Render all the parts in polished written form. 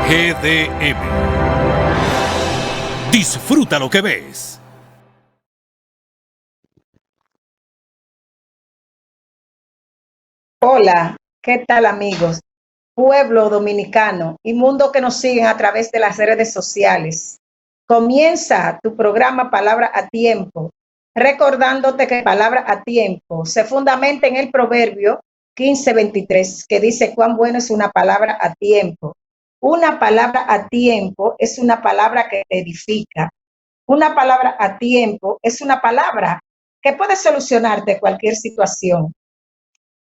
GDM. Disfruta lo que ves. Hola, ¿qué tal amigos? Pueblo dominicano y mundo que nos siguen a través de las redes sociales. Comienza tu programa Palabra a Tiempo, recordándote que Palabra a Tiempo se fundamenta en el proverbio 15:23, que dice cuán bueno es una palabra a tiempo. Una palabra a tiempo es una palabra que te edifica. Una palabra a tiempo es una palabra que puede solucionarte cualquier situación.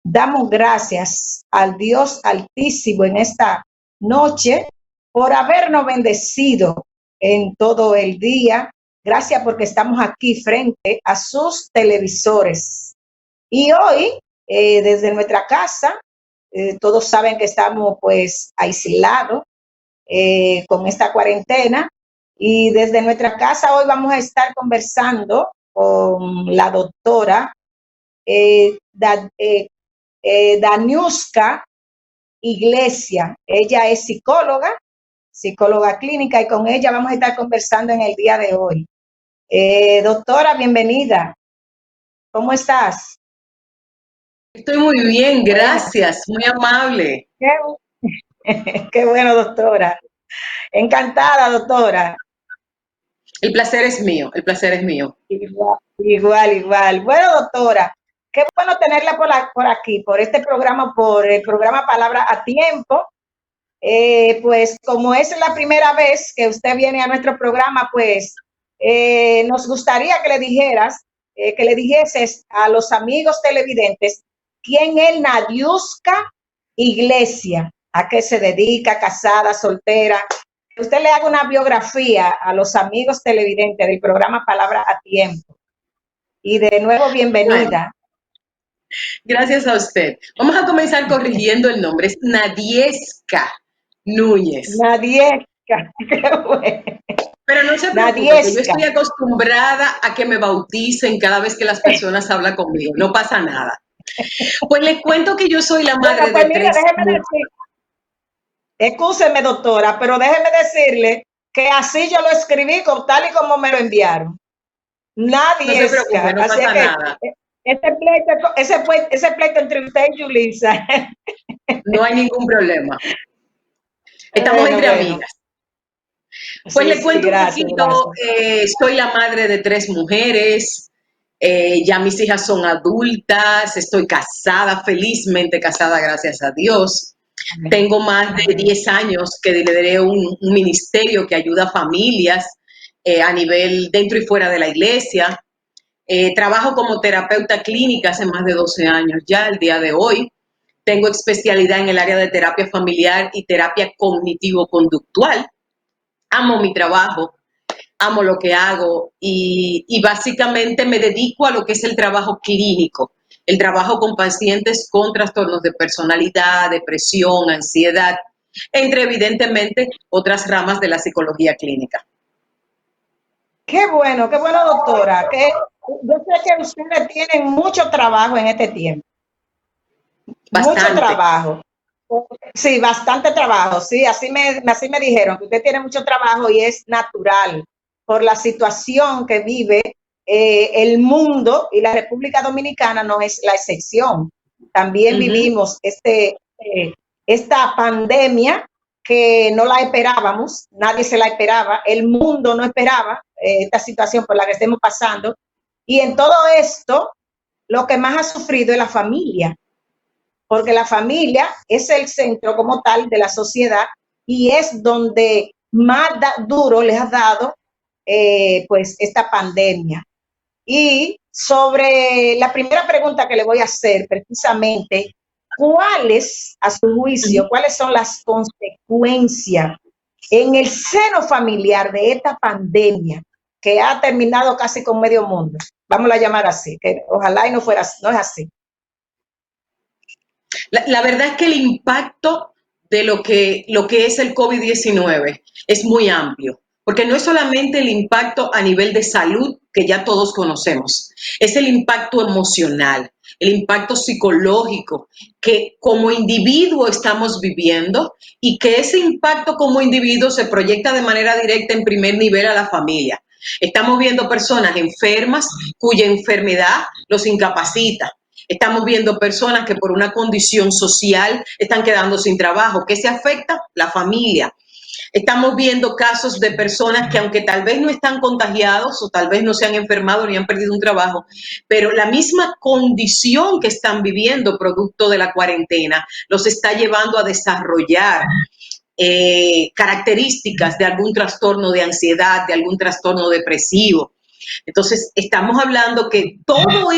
Damos gracias al Dios Altísimo en esta noche por habernos bendecido en todo el día. Gracias porque estamos aquí frente a sus televisores. Y hoy, desde nuestra casa, todos saben que estamos pues aislados con esta cuarentena. Y desde nuestra casa hoy vamos a estar conversando con la doctora Daniuska Iglesia. Ella es psicóloga clínica, y con ella vamos a estar conversando en el día de hoy. Doctora, bienvenida. ¿Cómo estás? Estoy muy bien, gracias, muy amable. Qué bueno, doctora. Encantada, doctora. El placer es mío, el placer es mío. Igual. Bueno, doctora, qué bueno tenerla por aquí, por este programa, por el programa Palabra a Tiempo. Pues como es la primera vez que usted viene a nuestro programa, pues nos gustaría que le dijeses a los amigos televidentes quién es Nadiuska Iglesia, a qué se dedica, casada, soltera. Que usted le haga una biografía a los amigos televidentes del programa Palabra a Tiempo. Y de nuevo, bienvenida. Gracias a usted. Vamos a comenzar corrigiendo el nombre, es Nadieska Núñez. Nadiesca, qué bueno. Pero no se preocupe, que yo estoy acostumbrada a que me bauticen cada vez que las personas hablan conmigo, no pasa nada. Pues les cuento que yo soy la madre de tres. Excúseme, doctora, pero déjeme decirle que así yo lo escribí tal y como me lo enviaron. Nadie no se preocupe, no pasa nada. Ese pleito entre usted y Yulisa. No hay ningún problema. Estamos entre amigas. Pues le cuento un poquito, soy la madre de 3 mujeres, ya mis hijas son adultas, estoy casada, felizmente casada, gracias a Dios. Amén. Tengo más de 10 años que lideré un ministerio que ayuda a familias a nivel dentro y fuera de la iglesia. Trabajo como terapeuta clínica hace más de 12 años ya, el día de hoy. Tengo especialidad en el área de terapia familiar y terapia cognitivo-conductual. Amo mi trabajo, amo lo que hago y básicamente me dedico a lo que es el trabajo clínico, el trabajo con pacientes con trastornos de personalidad, depresión, ansiedad, entre evidentemente otras ramas de la psicología clínica. Qué bueno, doctora. Yo sé que ustedes tienen mucho trabajo en este tiempo. Bastante. Mucho trabajo. Sí, bastante trabajo, sí, así me dijeron, que usted tiene mucho trabajo y es natural por la situación que vive el mundo, y la República Dominicana no es la excepción. También vivimos esta pandemia que no la esperábamos, nadie se la esperaba, el mundo no esperaba esta situación por la que estemos pasando, y en todo esto lo que más ha sufrido es la familia, porque la familia es el centro como tal de la sociedad y es donde más duro les ha dado pues esta pandemia. Y sobre la primera pregunta que le voy a hacer precisamente, ¿cuáles, a su juicio, cuáles son las consecuencias en el seno familiar de esta pandemia que ha terminado casi con medio mundo? Vamos a llamar así, que ojalá y no es así. La verdad es que el impacto de lo que es el COVID-19 es muy amplio, porque no es solamente el impacto a nivel de salud que ya todos conocemos, es el impacto emocional. el impacto psicológico que como individuo estamos viviendo y que ese impacto como individuo se proyecta de manera directa en primer nivel a la familia. Estamos viendo personas enfermas cuya enfermedad los incapacita. Estamos viendo personas que por una condición social están quedando sin trabajo. ¿Qué se afecta? La familia. Estamos viendo casos de personas que aunque tal vez no están contagiados o tal vez no se han enfermado ni han perdido un trabajo, pero la misma condición que están viviendo producto de la cuarentena los está llevando a desarrollar características de algún trastorno de ansiedad, de algún trastorno depresivo. Entonces, estamos hablando que todo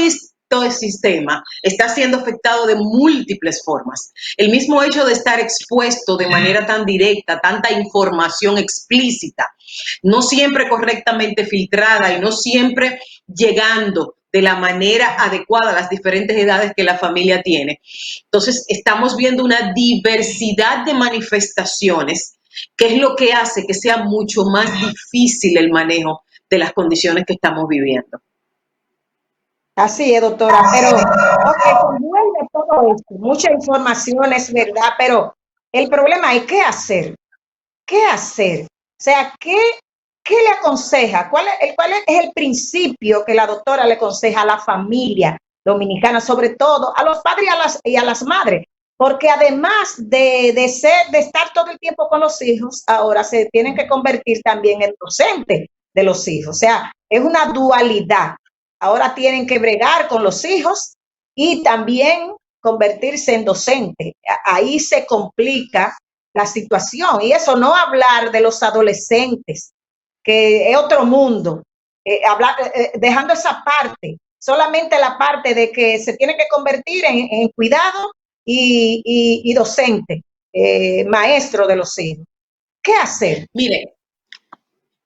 el sistema está siendo afectado de múltiples formas. El mismo hecho de estar expuesto de manera tan directa, tanta información explícita, no siempre correctamente filtrada y no siempre llegando de la manera adecuada a las diferentes edades que la familia tiene. Entonces, estamos viendo una diversidad de manifestaciones, que es lo que hace que sea mucho más difícil el manejo de las condiciones que estamos viviendo. Así es, doctora, pero conmueve todo esto, mucha información, es verdad, pero el problema es qué hacer, qué hacer, o sea, qué le aconseja, cuál es el principio que la doctora le aconseja a la familia dominicana, sobre todo a los padres y a las madres, porque además de estar todo el tiempo con los hijos, ahora se tienen que convertir también en docentes de los hijos, o sea, es una dualidad. Ahora tienen que bregar con los hijos y también convertirse en docente. Ahí se complica la situación. Y eso, no hablar de los adolescentes, que es otro mundo, dejando esa parte, solamente la parte de que se tiene que convertir en cuidado y docente, maestro de los hijos. ¿Qué hacer? Mire,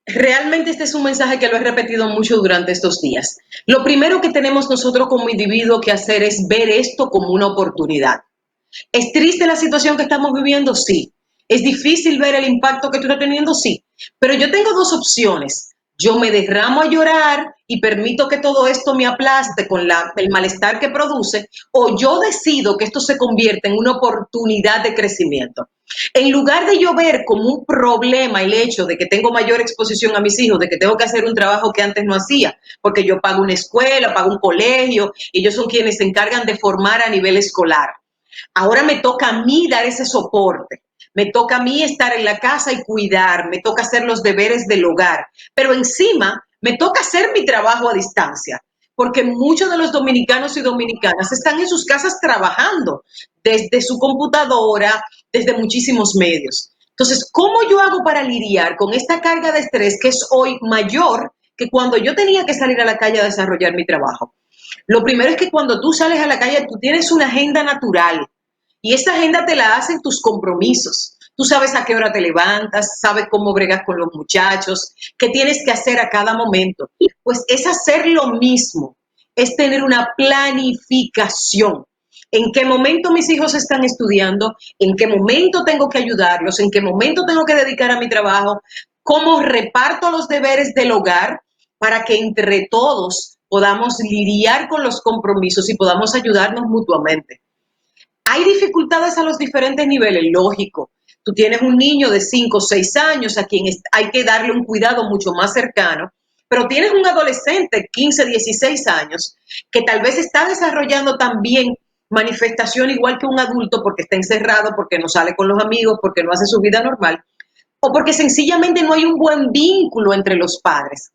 realmente este es un mensaje que lo he repetido mucho durante estos días. Lo primero que tenemos nosotros como individuo que hacer es ver esto como una oportunidad. ¿Es triste la situación que estamos viviendo? Sí. ¿Es difícil ver el impacto que tú estás teniendo? Sí. Pero yo tengo dos opciones. Yo me derramo a llorar y permito que todo esto me aplaste con el malestar que produce, o yo decido que esto se convierta en una oportunidad de crecimiento. En lugar de yo ver como un problema el hecho de que tengo mayor exposición a mis hijos, de que tengo que hacer un trabajo que antes no hacía, porque yo pago una escuela, pago un colegio, y ellos son quienes se encargan de formar a nivel escolar. Ahora me toca a mí dar ese soporte. Me toca a mí estar en la casa y cuidar, me toca hacer los deberes del hogar, pero encima me toca hacer mi trabajo a distancia, porque muchos de los dominicanos y dominicanas están en sus casas trabajando desde su computadora, desde muchísimos medios. Entonces, ¿cómo yo hago para lidiar con esta carga de estrés que es hoy mayor que cuando yo tenía que salir a la calle a desarrollar mi trabajo? Lo primero es que cuando tú sales a la calle, tú tienes una agenda natural. Y esa agenda te la hacen tus compromisos. Tú sabes a qué hora te levantas, sabes cómo bregas con los muchachos, qué tienes que hacer a cada momento. Pues es hacer lo mismo, es tener una planificación. ¿En qué momento mis hijos están estudiando? ¿En qué momento tengo que ayudarlos? ¿En qué momento tengo que dedicar a mi trabajo? ¿Cómo reparto los deberes del hogar para que entre todos podamos lidiar con los compromisos y podamos ayudarnos mutuamente? Hay dificultades a los diferentes niveles, lógico. Tú tienes un niño de 5 o 6 años a quien hay que darle un cuidado mucho más cercano, pero tienes un adolescente, 15, 16 años, que tal vez está desarrollando también manifestación igual que un adulto porque está encerrado, porque no sale con los amigos, porque no hace su vida normal, o porque sencillamente no hay un buen vínculo entre los padres.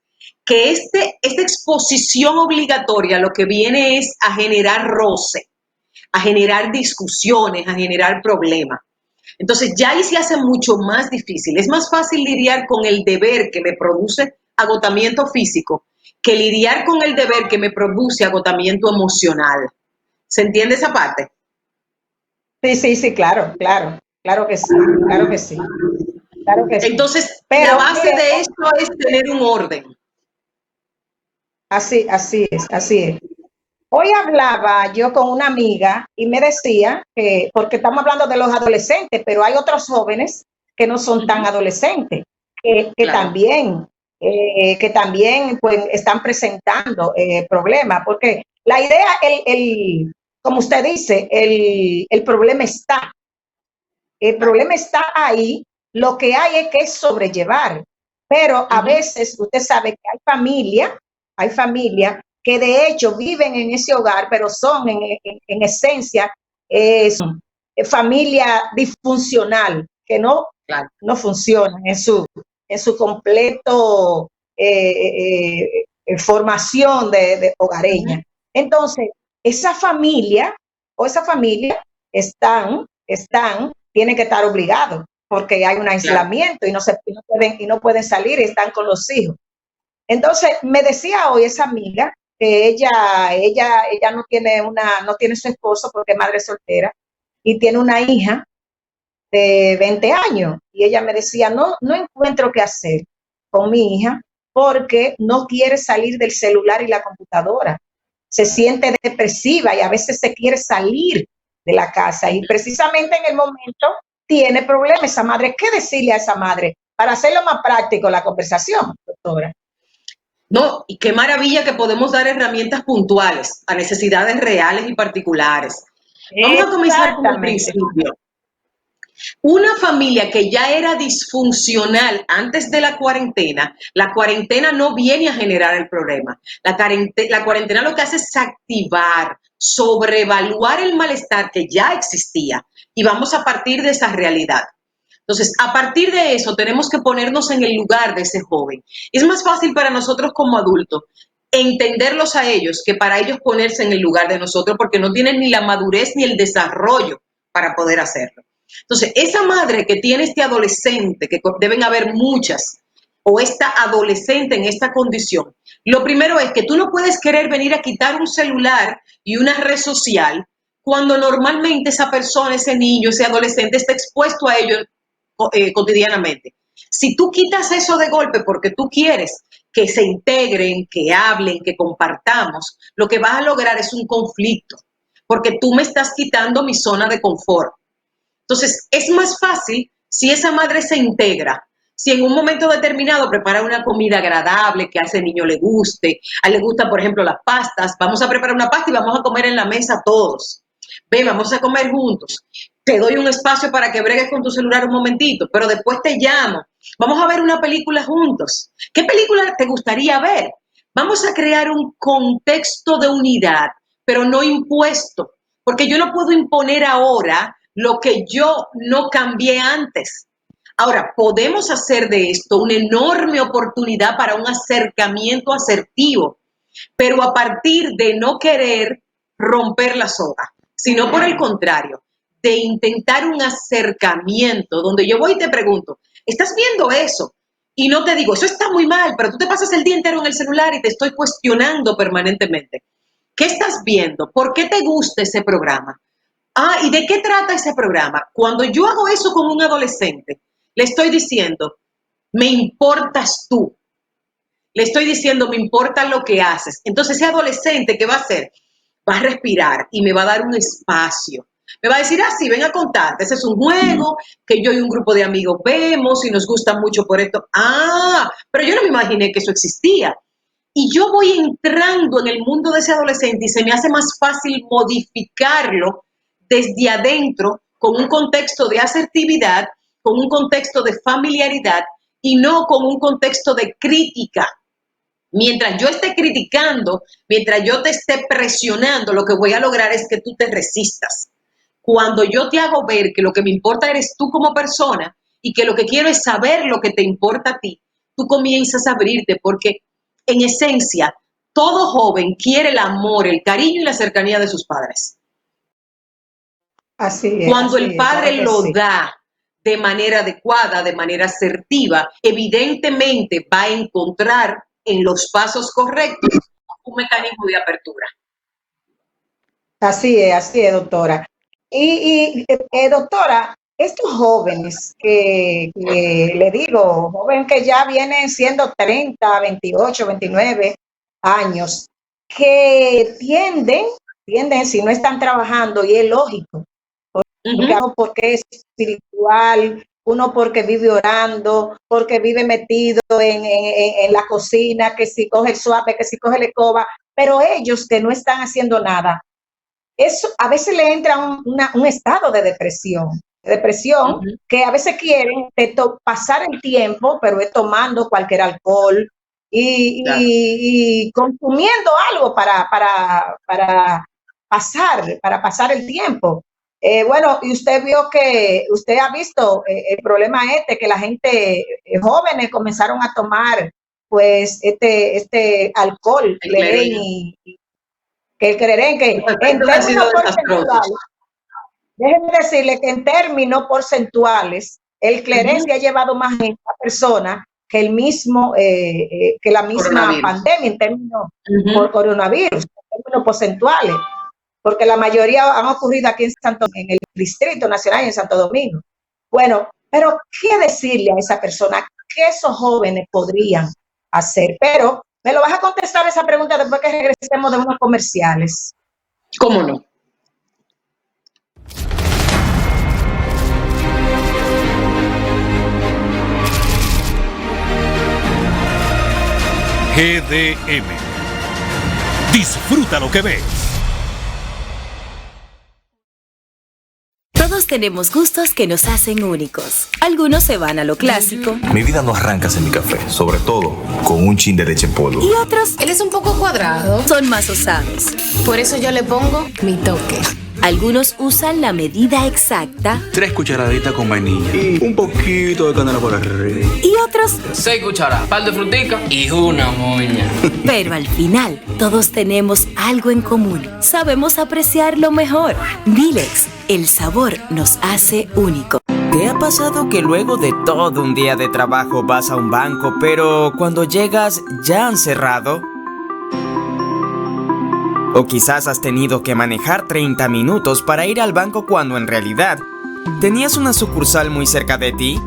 Que esta exposición obligatoria lo que viene es a generar roce, a generar discusiones, a generar problemas. Entonces ya ahí se hace mucho más difícil. Es más fácil lidiar con el deber que me produce agotamiento físico que lidiar con el deber que me produce agotamiento emocional. ¿Se entiende esa parte? Sí, claro, claro que sí, claro que sí. Claro que sí. Entonces, pero la base de esto es tener un orden. Así es. Hoy hablaba yo con una amiga y me decía que, porque estamos hablando de los adolescentes, pero hay otros jóvenes que no son tan adolescentes, que claro, también pues están presentando problemas, porque la idea, como usted dice, el problema está. El problema está ahí, lo que hay es que sobrellevar, pero a veces usted sabe que hay familia que de hecho viven en ese hogar, pero son en esencia son familia disfuncional, que no funcionan en su completo formación de hogareña. Entonces, esa familia tienen que estar obligados porque hay un aislamiento y no pueden salir y están con los hijos. Entonces, me decía hoy esa amiga que ella no tiene su esposo porque es madre soltera y tiene una hija de 20 años. Y ella me decía, no encuentro qué hacer con mi hija porque no quiere salir del celular y la computadora. Se siente depresiva y a veces se quiere salir de la casa. Y precisamente en el momento tiene problemas esa madre. ¿Qué decirle a esa madre? Para hacerlo más práctico la conversación, doctora. No, y qué maravilla que podemos dar herramientas puntuales a necesidades reales y particulares. Vamos a comenzar con el principio. Una familia que ya era disfuncional antes de la cuarentena no viene a generar el problema. La cuarentena lo que hace es activar, sobrevaluar el malestar que ya existía y vamos a partir de esa realidad. Entonces, a partir de eso, tenemos que ponernos en el lugar de ese joven. Es más fácil para nosotros como adultos entenderlos a ellos que para ellos ponerse en el lugar de nosotros porque no tienen ni la madurez ni el desarrollo para poder hacerlo. Entonces, esa madre que tiene este adolescente, que deben haber muchas, o esta adolescente en esta condición, lo primero es que tú no puedes querer venir a quitar un celular y una red social cuando normalmente esa persona, ese niño, ese adolescente está expuesto a ello cotidianamente. Si tú quitas eso de golpe porque tú quieres que se integren, que hablen, que compartamos, lo que vas a lograr es un conflicto, porque tú me estás quitando mi zona de confort. Entonces, es más fácil si esa madre se integra, si en un momento determinado prepara una comida agradable que a ese niño le guste, a él le gustan, por ejemplo, las pastas, vamos a preparar una pasta y vamos a comer en la mesa todos. Ven, vamos a comer juntos. Te doy un espacio para que bregues con tu celular un momentito, pero después te llamo. Vamos a ver una película juntos. ¿Qué película te gustaría ver? Vamos a crear un contexto de unidad, pero no impuesto, porque yo no puedo imponer ahora lo que yo no cambié antes. Ahora, podemos hacer de esto una enorme oportunidad para un acercamiento asertivo, pero a partir de no querer romper la soga, sino por el contrario, de intentar un acercamiento donde yo voy y te pregunto, ¿estás viendo eso? Y no te digo, eso está muy mal, pero tú te pasas el día entero en el celular y te estoy cuestionando permanentemente. ¿Qué estás viendo? ¿Por qué te gusta ese programa? Ah, ¿y de qué trata ese programa? Cuando yo hago eso con un adolescente, le estoy diciendo, me importas tú. Le estoy diciendo, me importa lo que haces. Entonces, ese adolescente, ¿qué va a hacer? Va a respirar y me va a dar un espacio. Me va a decir, sí, ven a contarte. Ese es un juego que yo y un grupo de amigos vemos y nos gusta mucho por esto. Ah, pero yo no me imaginé que eso existía. Y yo voy entrando en el mundo de ese adolescente y se me hace más fácil modificarlo desde adentro con un contexto de asertividad, con un contexto de familiaridad y no con un contexto de crítica. Mientras yo esté criticando, mientras yo te esté presionando, lo que voy a lograr es que tú te resistas. Cuando yo te hago ver que lo que me importa eres tú como persona y que lo que quiero es saber lo que te importa a ti, tú comienzas a abrirte porque en esencia todo joven quiere el amor, el cariño y la cercanía de sus padres. Así es. Cuando el padre lo da de manera adecuada, de manera asertiva, evidentemente va a encontrar en los pasos correctos un mecanismo de apertura. Así es, doctora. Y doctora, estos jóvenes que le digo, jóvenes que ya vienen siendo 30, 28, 29 años, que tienden, si no están trabajando, y es lógico, porque es espiritual, uno porque vive orando, porque vive metido en la cocina, que si coge el suave, que si coge la escoba, pero ellos que no están haciendo nada, eso a veces le entra un estado de depresión, que a veces quieren pasar el tiempo, pero es tomando cualquier alcohol Claro. y consumiendo algo para pasar el tiempo. Bueno, y usted ha visto el problema que la gente, jóvenes comenzaron a tomar pues este alcohol, El clerén. que creen que Los en efectos han términos sido desastrosos. porcentuales, déjenme decirle que en términos porcentuales, el clerén se ha llevado más gente a personas que que la misma Coronavirus. pandemia en términos por coronavirus, en términos porcentuales, porque la mayoría han ocurrido aquí en el Distrito Nacional y en Santo Domingo. Bueno, pero ¿qué decirle a esa persona? ¿Qué esos jóvenes podrían hacer? Pero me lo vas a contestar esa pregunta después que regresemos de unos comerciales. ¿Cómo no? GDM. Disfruta lo que ves. Todos tenemos gustos que nos hacen únicos. Algunos se van a lo clásico. Mi vida no arranca sin mi café, sobre todo con un chin de leche en polvo. Y otros Él es un poco cuadrado, son más osados. por eso yo le pongo mi toque. Algunos usan la medida exacta 3 cucharaditas con vainilla y un poquito de canela por arriba. y otros, 6 cucharadas, par de frutica y una moña. pero al final todos tenemos algo en común. Sabemos apreciar lo mejor. Dilex, el sabor nos hace único. ¿Te ha pasado que luego de todo un día de trabajo vas a un banco, pero cuando llegas ya han cerrado? O quizás has tenido que manejar 30 minutos para ir al banco cuando en realidad tenías una sucursal muy cerca de ti.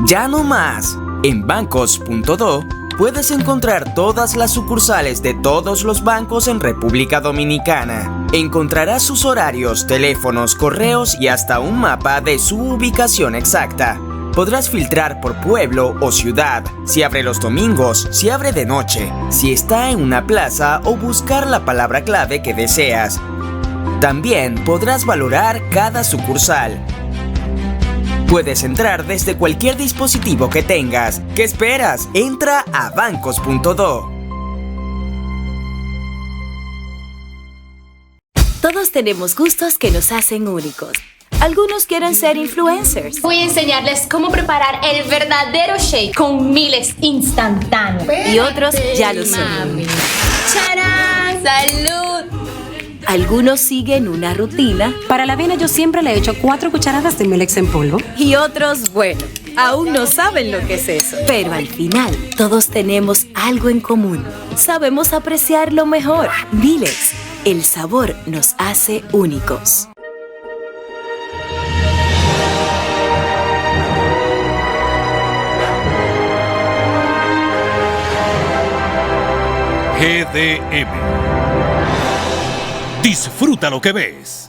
Ya no más. En bancos.do puedes encontrar todas las sucursales de todos los bancos en República Dominicana. Encontrarás sus horarios, teléfonos, correos y hasta un mapa de su ubicación exacta. Podrás filtrar por pueblo o ciudad, si abre los domingos, si abre de noche, si está en una plaza o buscar la palabra clave que deseas. También podrás valorar cada sucursal. Puedes entrar desde cualquier dispositivo que tengas. ¿Qué esperas? Entra a bancos.do. Todos tenemos gustos que nos hacen únicos. Algunos quieren ser influencers. Voy a enseñarles cómo preparar el verdadero shake con miles instantáneos. Y otros ya lo son. ¡Charán! ¡Salud! Algunos siguen una rutina. Para la avena yo siempre le echo 4 cucharadas de Milex en polvo. Y otros, bueno, aún no saben lo que es eso. Pero al final, todos tenemos algo en común. Sabemos apreciar lo mejor. Dilex, el sabor nos hace únicos. GDM. Disfruta lo que ves.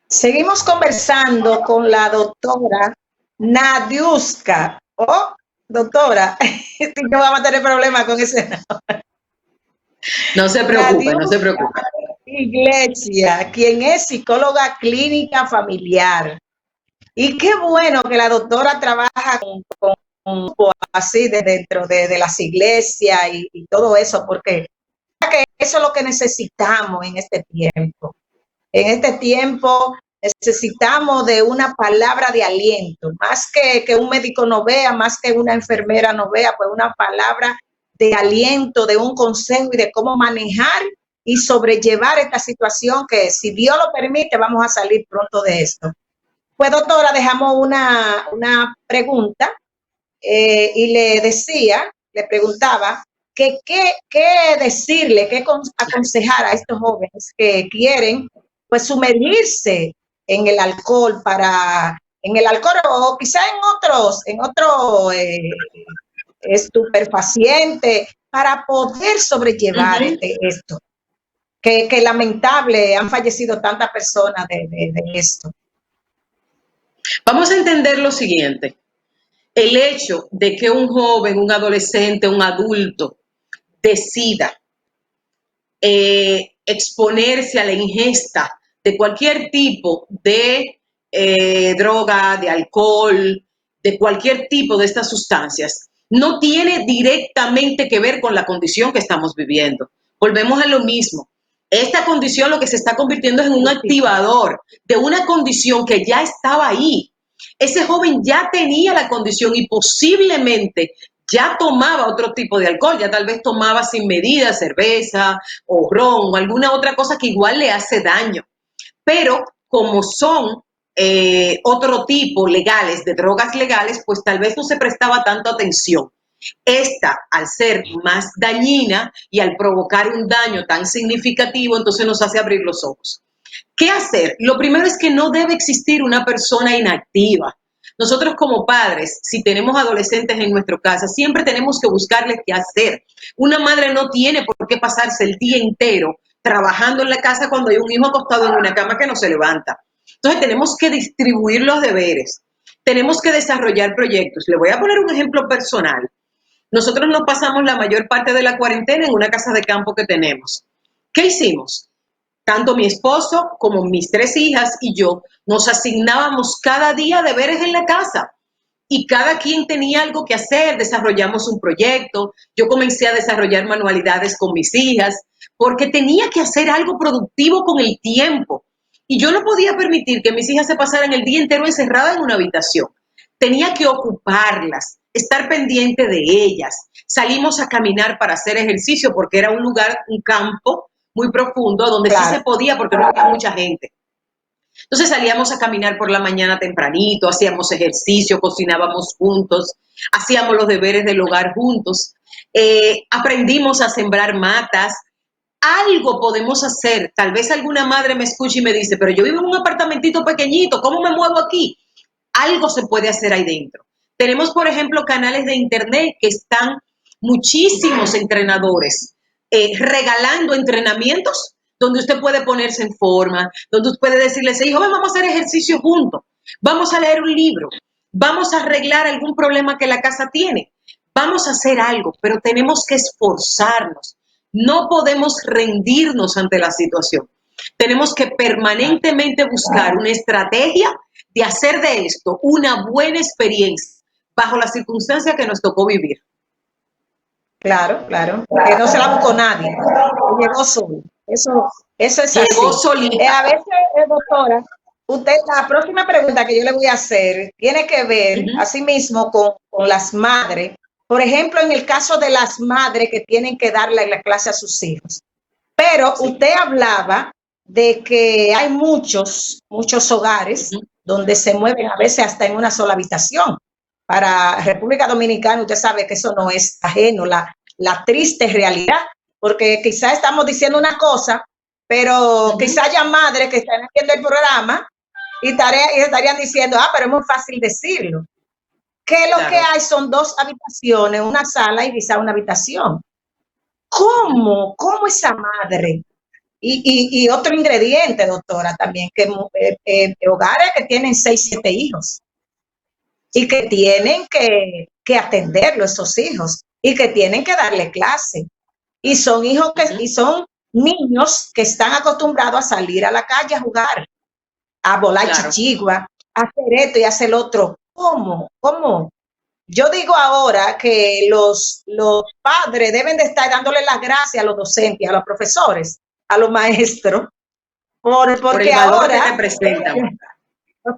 Seguimos conversando con la doctora Nadiuska. Oh, doctora, no vamos a tener problemas con ese nombre. No se preocupe, no se preocupe. Iglesia, quien es psicóloga clínica familiar. Y qué bueno que la doctora trabaja con así dentro de las iglesias y todo eso, porque eso es lo que necesitamos en este tiempo. En este tiempo necesitamos de una palabra de aliento, más que un médico no vea, más que una enfermera no vea, pues una palabra de aliento, de un consejo y de cómo manejar y sobrellevar esta situación que, si Dios lo permite, vamos a salir pronto de esto. Pues, doctora, dejamos una pregunta y le preguntaba que qué decirle, qué aconsejar a estos jóvenes que quieren pues sumergirse en el alcohol o quizá en otros estupefacientes para poder sobrellevar esto. Que lamentable, han fallecido tantas personas de esto. Vamos a entender lo siguiente. el hecho de que un joven, un adolescente, un adulto decida exponerse a la ingesta de cualquier tipo de droga, de alcohol, de cualquier tipo de estas sustancias, no tiene directamente que ver con la condición que estamos viviendo. Volvemos a lo mismo. Esta condición lo que se está convirtiendo es en un activador de una condición que ya estaba ahí. Ese joven ya tenía la condición y posiblemente ya tomaba otro tipo de alcohol, ya tal vez tomaba sin medida cerveza o ron o alguna otra cosa que igual le hace daño. Pero como son otro tipo legales, de drogas legales, pues tal vez no se prestaba tanto atención. Esta, al ser más dañina y al provocar un daño tan significativo, entonces nos hace abrir los ojos. ¿Qué hacer? Lo primero es que no debe existir una persona inactiva. Nosotros como padres, si tenemos adolescentes en nuestra casa, siempre tenemos que buscarles qué hacer. Una madre no tiene por qué pasarse el día entero trabajando en la casa cuando hay un hijo acostado en una cama que no se levanta. Entonces tenemos que distribuir los deberes, tenemos que desarrollar proyectos. Le voy a poner un ejemplo personal. Nosotros nos pasamos la mayor parte de la cuarentena en una casa de campo que tenemos. ¿Qué hicimos? Tanto mi esposo como mis 3 hijas y yo nos asignábamos cada día deberes en la casa y cada quien tenía algo que hacer. Desarrollamos un proyecto, yo comencé a desarrollar manualidades con mis hijas porque tenía que hacer algo productivo con el tiempo y yo no podía permitir que mis hijas se pasaran el día entero encerradas en una habitación. Tenía que ocuparlas, estar pendiente de ellas. Salimos a caminar para hacer ejercicio porque era un lugar, un campo muy profundo donde sí se podía porque no había mucha gente. Entonces salíamos a caminar por la mañana tempranito, hacíamos ejercicio, cocinábamos juntos, hacíamos los deberes del hogar juntos, aprendimos a sembrar matas. Algo podemos hacer. Tal vez alguna madre me escuche y me dice, pero yo vivo en un apartamentito pequeñito, ¿cómo me muevo aquí? Algo se puede hacer ahí dentro. Tenemos, por ejemplo, canales de internet que están muchísimos entrenadores regalando entrenamientos donde usted puede ponerse en forma, donde usted puede decirle, hijo, vamos a hacer ejercicio juntos, vamos a leer un libro, vamos a arreglar algún problema que la casa tiene, vamos a hacer algo, pero tenemos que esforzarnos. No podemos rendirnos ante la situación. Tenemos que permanentemente buscar una estrategia de hacer de esto una buena experiencia bajo las circunstancias que nos tocó vivir. Claro, claro, que no se la buscó nadie, llegó solo. Eso es así. Llegó solita. A veces, doctora, la próxima pregunta que yo le voy a hacer tiene que ver, asimismo, con las madres. Por ejemplo, en el caso de las madres que tienen que darle la clase a sus hijos. Pero usted hablaba de que hay muchos hogares donde se mueven a veces hasta en una sola habitación. Para República Dominicana, usted sabe que eso no es ajeno, la triste realidad, porque quizás estamos diciendo una cosa, pero quizás haya madres que están viendo el programa y estarían diciendo, pero es muy fácil decirlo. Que lo que hay son 2 habitaciones, una sala y quizás una habitación. ¿Cómo esa madre? Y otro ingrediente, doctora, también, que hogares que tienen 6, 7 hijos y que tienen que atenderlo esos hijos y que tienen que darle clase. Y son hijos y son niños que están acostumbrados a salir a la calle a jugar, a volar chichigua, a hacer esto y hacer lo otro. ¿Cómo? Yo digo ahora que los padres deben de estar dándole las gracias a los docentes, a los profesores, a los maestros, porque por el valor ahora que representan.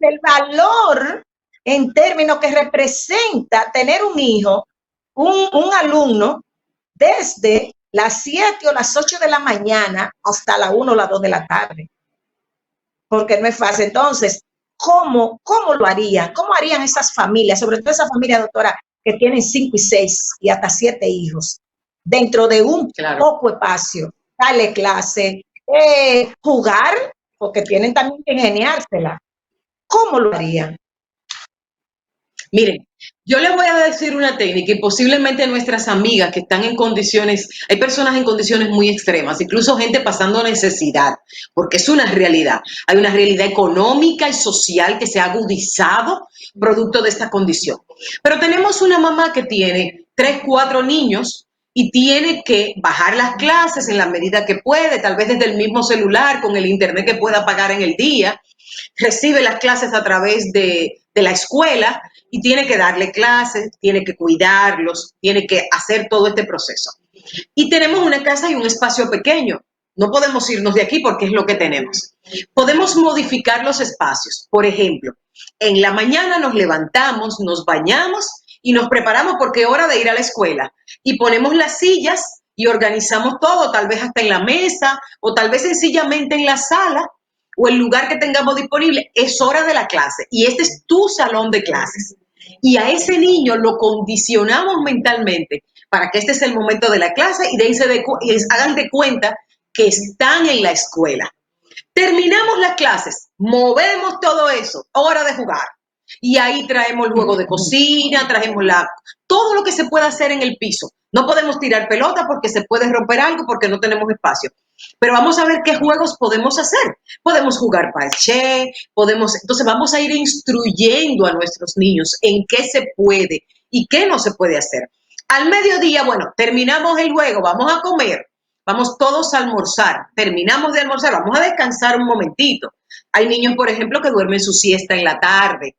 El valor en términos que representa tener un hijo, un alumno, desde las 7 o las 8 de la mañana hasta las 1 o las 2 de la tarde. Porque no es fácil. Entonces, ¿cómo lo harían? ¿Cómo harían esas familias? Sobre todo esas familias, doctora, que tienen 5 y 6 y hasta 7 hijos, dentro de un poco espacio, darle clase, jugar, porque tienen también que ingeniársela. ¿Cómo lo harían? Miren, yo les voy a decir una técnica y posiblemente nuestras amigas que están en condiciones, hay personas en condiciones muy extremas, incluso gente pasando necesidad, porque es una realidad. Hay una realidad económica y social que se ha agudizado producto de esta condición. Pero tenemos una mamá que tiene 3, 4 niños y tiene que bajar las clases en la medida que puede, tal vez desde el mismo celular, con el internet que pueda pagar en el día, recibe las clases a través de la escuela y tiene que darle clases, tiene que cuidarlos, tiene que hacer todo este proceso. Y tenemos una casa y un espacio pequeño. No podemos irnos de aquí porque es lo que tenemos. Podemos modificar los espacios. Por ejemplo, en la mañana nos levantamos, nos bañamos y nos preparamos porque es hora de ir a la escuela. Y ponemos las sillas y organizamos todo, tal vez hasta en la mesa o tal vez sencillamente en la sala o el lugar que tengamos disponible. Es hora de la clase y este es tu salón de clases. Y a ese niño lo condicionamos mentalmente para que este es el momento de la clase y de ahí hagan de cuenta que están en la escuela. Terminamos las clases, movemos todo eso, hora de jugar. Y ahí traemos el juego de cocina, traemos todo lo que se pueda hacer en el piso. No podemos tirar pelota porque se puede romper algo porque no tenemos espacio. Pero vamos a ver qué juegos podemos hacer. Podemos jugar parché, entonces vamos a ir instruyendo a nuestros niños en qué se puede y qué no se puede hacer. Al mediodía, bueno, terminamos el juego, vamos a comer, vamos todos a almorzar, terminamos de almorzar, vamos a descansar un momentito. Hay niños, por ejemplo, que duermen su siesta en la tarde.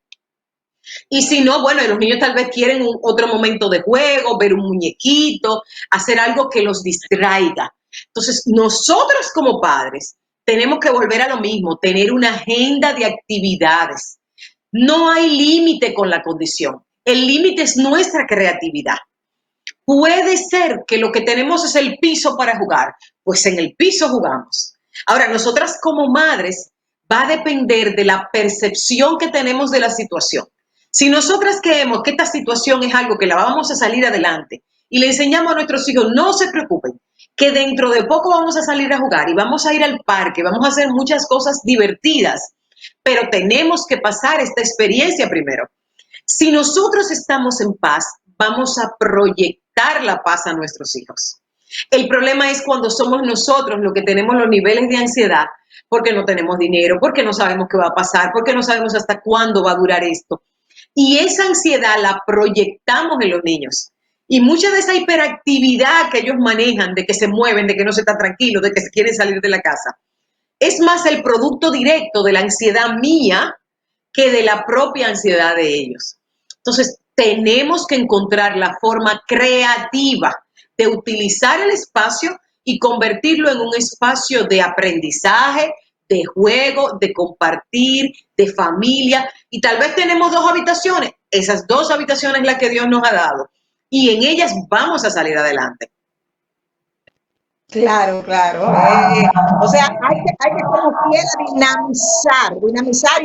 Y si no, bueno, los niños tal vez quieren otro momento de juego, ver un muñequito, hacer algo que los distraiga. Entonces, nosotros como padres tenemos que volver a lo mismo, tener una agenda de actividades. No hay límite con la condición. El límite es nuestra creatividad. Puede ser que lo que tenemos es el piso para jugar, pues en el piso jugamos. Ahora, nosotras como madres va a depender de la percepción que tenemos de la situación. Si nosotras creemos que esta situación es algo que la vamos a salir adelante y le enseñamos a nuestros hijos, no se preocupen, que dentro de poco vamos a salir a jugar y vamos a ir al parque, vamos a hacer muchas cosas divertidas, pero tenemos que pasar esta experiencia primero. Si nosotros estamos en paz, vamos a proyectar la paz a nuestros hijos. El problema es cuando somos nosotros los que tenemos los niveles de ansiedad porque no tenemos dinero, porque no sabemos qué va a pasar, porque no sabemos hasta cuándo va a durar esto. Y esa ansiedad la proyectamos en los niños. Y mucha de esa hiperactividad que ellos manejan, de que se mueven, de que no se está tranquilo, de que se quieren salir de la casa, es más el producto directo de la ansiedad mía que de la propia ansiedad de ellos. Entonces, tenemos que encontrar la forma creativa de utilizar el espacio y convertirlo en un espacio de aprendizaje, de juego, de compartir, de familia. Y tal vez tenemos 2 habitaciones. Esas 2 habitaciones las que Dios nos ha dado. Y en ellas vamos a salir adelante. Claro, claro. O sea, hay que como quiera dinamizar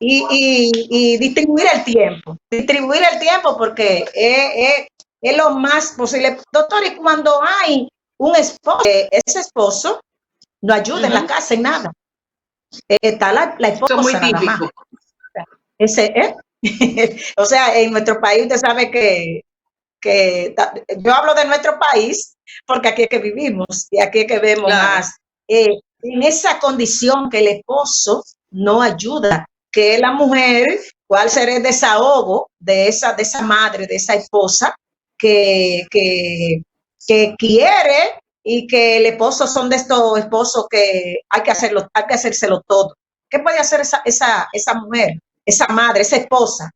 y distribuir el tiempo. Distribuir el tiempo porque es lo más posible. Doctor, y cuando hay un esposo, ese esposo no ayuda en la casa en nada. Está la esposa. Eso es muy típico. O sea, en nuestro país usted sabe que yo hablo de nuestro país porque aquí es que vivimos y aquí es que vemos más en esa condición que el esposo no ayuda, que la mujer, cuál será el desahogo de esa madre, de esa esposa que quiere, y que el esposo son de estos esposos que hay que hacérselo todo. ¿Qué puede hacer esa mujer, esa madre, esa esposa?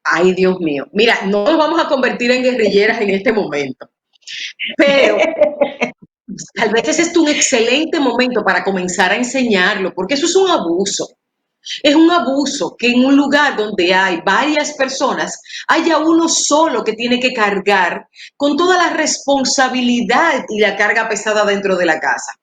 Ay, Dios mío. Mira, no nos vamos a convertir en guerrilleras en este momento, pero tal vez ese es un excelente momento para comenzar a enseñarlo, porque eso es un abuso. Es un abuso que en un lugar donde hay varias personas haya uno solo que tiene que cargar con toda la responsabilidad y la carga pesada dentro de la casa.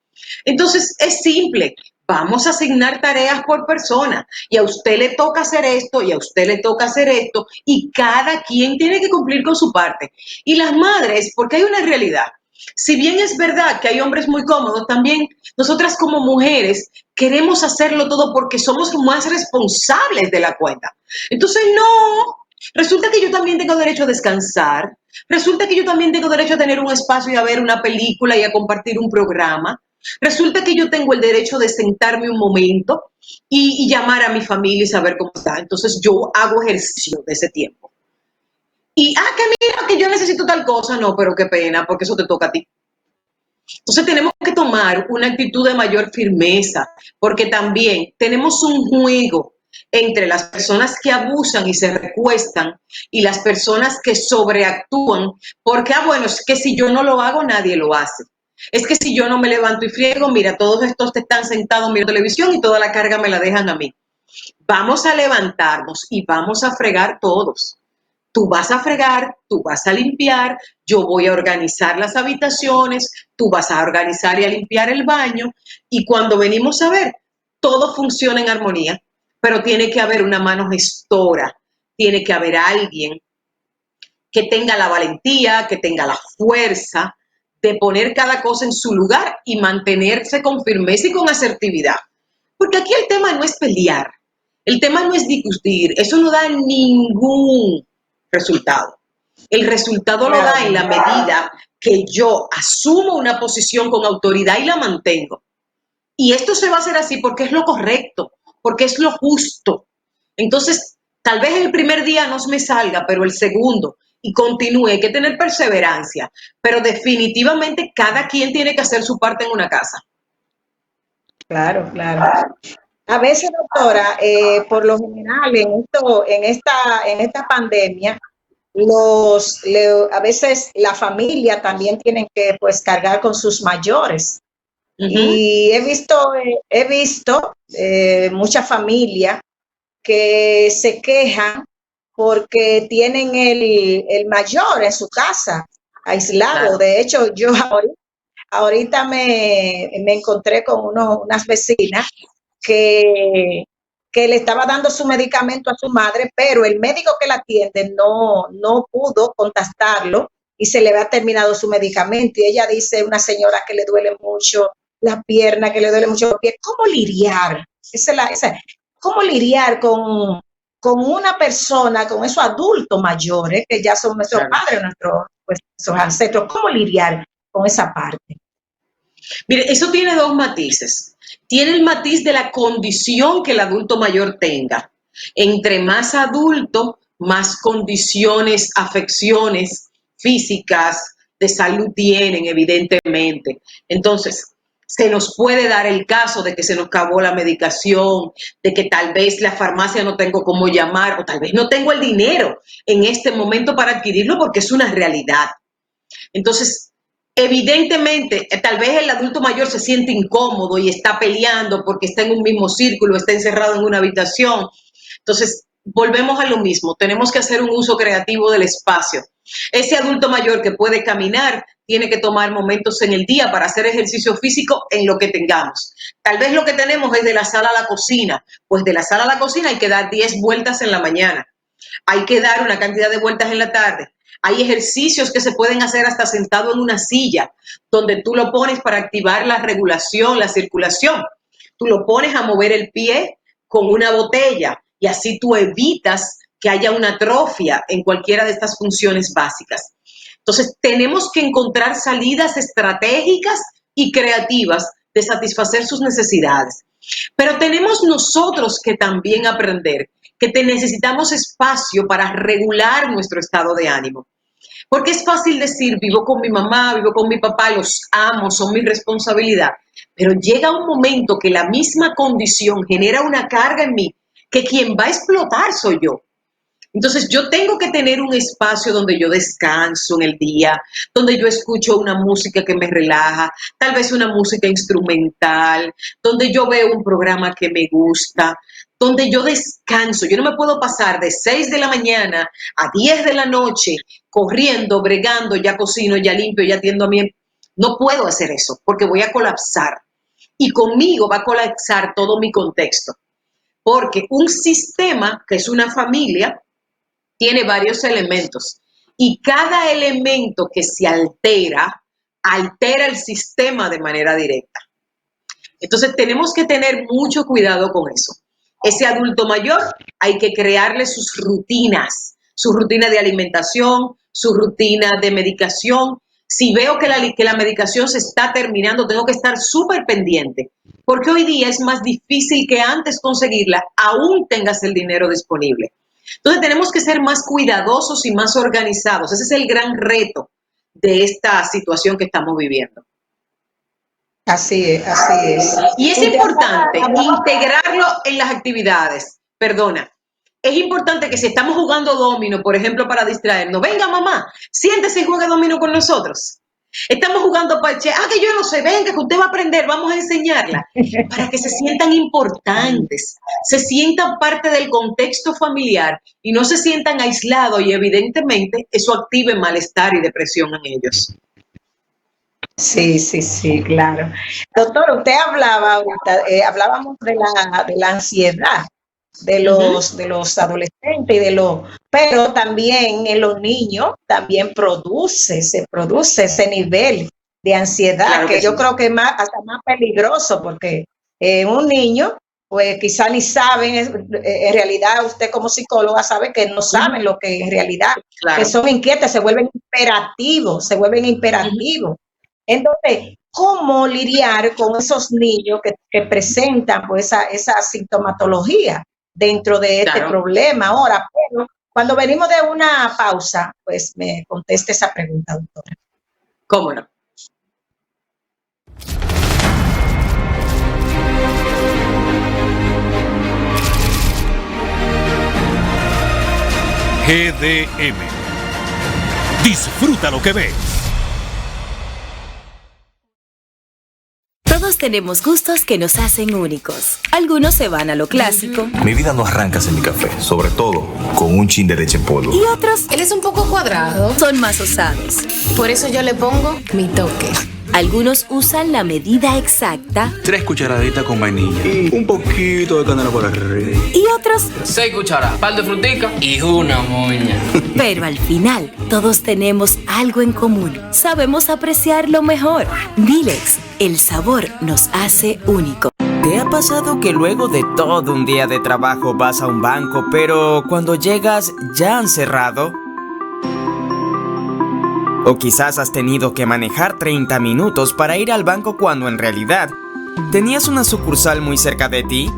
Entonces, es simple. Vamos a asignar tareas por persona y a usted le toca hacer esto y a usted le toca hacer esto y cada quien tiene que cumplir con su parte. Y las madres, porque hay una realidad. Si bien es verdad que hay hombres muy cómodos, también nosotras como mujeres queremos hacerlo todo porque somos más responsables de la cuenta. Entonces, no, resulta que yo también tengo derecho a descansar, resulta que yo también tengo derecho a tener un espacio y a ver una película y a compartir un programa, resulta que yo tengo el derecho de sentarme un momento y llamar a mi familia y saber cómo está. Entonces yo hago ejercicio de ese tiempo. Y, que mira, que yo necesito tal cosa, no, pero qué pena, porque eso te toca a ti. Entonces tenemos que tomar una actitud de mayor firmeza, porque también tenemos un juego entre las personas que abusan y se recuestan y las personas que sobreactúan, porque, bueno, es que si yo no lo hago, nadie lo hace. Es que si yo no me levanto y friego, mira, todos estos te están sentados mirando televisión y toda la carga me la dejan a mí. Vamos a levantarnos y vamos a fregar todos. Tú vas a fregar, tú vas a limpiar, yo voy a organizar las habitaciones, tú vas a organizar y a limpiar el baño, y cuando venimos a ver, todo funciona en armonía, pero tiene que haber una mano gestora, tiene que haber alguien que tenga la valentía, que tenga la fuerza de poner cada cosa en su lugar y mantenerse con firmeza y con asertividad. Porque aquí el tema no es pelear, el tema no es discutir, eso no da ningún resultado. El resultado lo da en la medida que yo asumo una posición con autoridad y la mantengo. Y esto se va a hacer así porque es lo correcto, porque es lo justo. Entonces, tal vez el primer día no me salga, pero el segundo, y continúe. Hay que tener perseverancia, pero definitivamente cada quien tiene que hacer su parte en una casa. Claro, claro. A veces, doctora, por lo general en esta pandemia, a veces la familia también tienen que pues cargar con sus mayores. Y he visto muchas familias que se quejan porque tienen el mayor en su casa, aislado. Claro. De hecho, yo ahorita me encontré con unas vecinas que le estaba dando su medicamento a su madre, pero el médico que la atiende no pudo contactarlo y se le había terminado su medicamento. Y ella dice, una señora que le duele mucho la pierna, que le duele mucho los pies. ¿Cómo lidiar? ¿Cómo lidiar con una persona, con esos adultos mayores, que ya son nuestros padres, nuestros ancestros? ¿Cómo lidiar con esa parte? Mire, eso tiene dos matices. Tiene el matiz de la condición que el adulto mayor tenga. Entre más adulto, más condiciones, afecciones físicas de salud tienen, evidentemente. Entonces, se nos puede dar el caso de que se nos acabó la medicación, de que tal vez la farmacia no tengo cómo llamar, o tal vez no tengo el dinero en este momento para adquirirlo, porque es una realidad. Entonces, evidentemente, tal vez el adulto mayor se siente incómodo y está peleando porque está en un mismo círculo, está encerrado en una habitación. Entonces, volvemos a lo mismo, tenemos que hacer un uso creativo del espacio. Ese adulto mayor que puede caminar tiene que tomar momentos en el día para hacer ejercicio físico en lo que tengamos. Tal vez lo que tenemos es de la sala a la cocina, pues de la sala a la cocina hay que dar 10 vueltas en la mañana, hay que dar una cantidad de vueltas en la tarde. Hay ejercicios que se pueden hacer hasta sentado en una silla, donde tú lo pones para activar la regulación, la circulación. Tú lo pones a mover el pie con una botella y así tú evitas que haya una atrofia en cualquiera de estas funciones básicas. Entonces, tenemos que encontrar salidas estratégicas y creativas de satisfacer sus necesidades. Pero tenemos nosotros que también aprender que necesitamos espacio para regular nuestro estado de ánimo. Porque es fácil decir, vivo con mi mamá, vivo con mi papá, los amo, son mi responsabilidad. Pero llega un momento que la misma condición genera una carga en mí, que quien va a explotar soy yo. Entonces yo tengo que tener un espacio donde yo descanso en el día, donde yo escucho una música que me relaja, tal vez una música instrumental, donde yo veo un programa que me gusta, donde yo descanso. Yo no me puedo pasar de 6 de la mañana a 10 de la noche corriendo, bregando, ya cocino, ya limpio, ya atiendo a mí. No puedo hacer eso porque voy a colapsar. Y conmigo va a colapsar todo mi contexto. Porque un sistema, que es una familia, tiene varios elementos y cada elemento que se altera el sistema de manera directa. Entonces tenemos que tener mucho cuidado con eso. Ese adulto mayor hay que crearle sus rutinas, su rutina de alimentación, su rutina de medicación. Si veo que la medicación se está terminando, tengo que estar súper pendiente porque hoy día es más difícil que antes conseguirla, aún tengas el dinero disponible. Entonces tenemos que ser más cuidadosos y más organizados. Ese es el gran reto de esta situación que estamos viviendo. Así es, así es. Y es importante integrarlo en las actividades. Perdona. Es importante que si estamos jugando domino, por ejemplo, para distraernos, venga mamá, siéntese y juegue domino con nosotros. Estamos jugando parche, que yo no sé, venga, que usted va a aprender, vamos a enseñarla, para que se sientan importantes, se sientan parte del contexto familiar y no se sientan aislados y evidentemente eso active malestar y depresión en ellos. Sí, sí, sí, claro. Doctor, usted hablaba ahorita, hablábamos de la ansiedad de los adolescentes pero también en los niños también se produce ese nivel de ansiedad, claro que yo creo que es hasta más peligroso, porque un niño, pues quizá ni saben, en realidad usted como psicóloga sabe que no saben lo que en realidad, que son inquietos, se vuelven imperativos. Entonces, ¿cómo lidiar con esos niños que presentan pues esa sintomatología dentro de este problema ahora? Pero cuando venimos de una pausa, pues me conteste esa pregunta, doctora. ¿Cómo no? GDM. Disfruta lo que ves. Todos tenemos gustos que nos hacen únicos. Algunos se van a lo clásico. Mi vida no arranca sin mi café, sobre todo con un chin de leche en polvo. Y otros, Él es un poco cuadrado. son más osados. Por eso yo le pongo mi toque. Algunos usan la medida exacta 3 cucharaditas con vainilla y un poquito de canela por arriba. y otros, 6 cucharadas, par de frutica y una moña. pero al final todos tenemos algo en común. Sabemos apreciar lo mejor. Dilex, el sabor nos hace único. ¿Te ha pasado que luego de todo un día de trabajo vas a un banco, pero cuando llegas ya han cerrado? O quizás has tenido que manejar 30 minutos para ir al banco cuando en realidad tenías una sucursal muy cerca de ti.